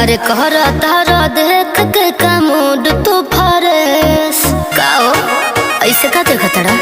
अरे कहरा तारा देख के का मूड तू फरेस का हो ऐसे का देखा तारा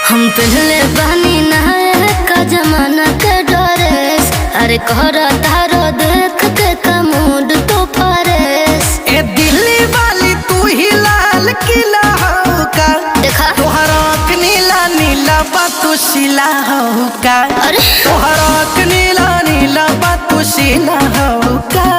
हम पहले बहनी नहाए का जमाना के ड्रेस। अरे कहरा तारा देख के का मूड तू फरेस। ए दिल्ली वाली तू ही लाल किला हो का देखा तोहरा नीला नीला बातू शिला हो का। अरे तोहरा नीला नीला बातू शिला हो का।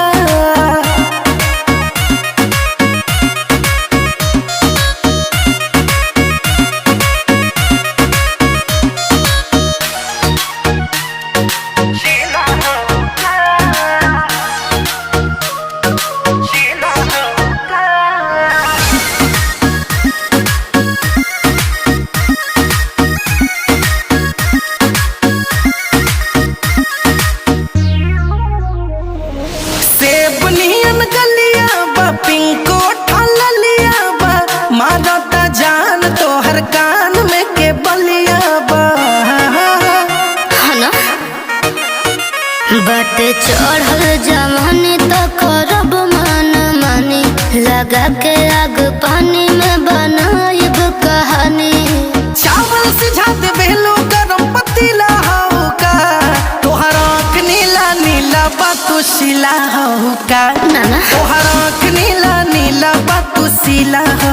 पिंको ठाला लिया बा मारता जान तोहर कान में के बलिया बा ना बाटे चढ़ल जवानी तो करब मन मानी लगा के आग पानी में बनाइब कहानी। चावल सिझा दे बेलो गरम पतीला हो का तोहरा नीला नीला बातू शिला हो का। ना ना तोहरा नीला नीला बातू शिला हो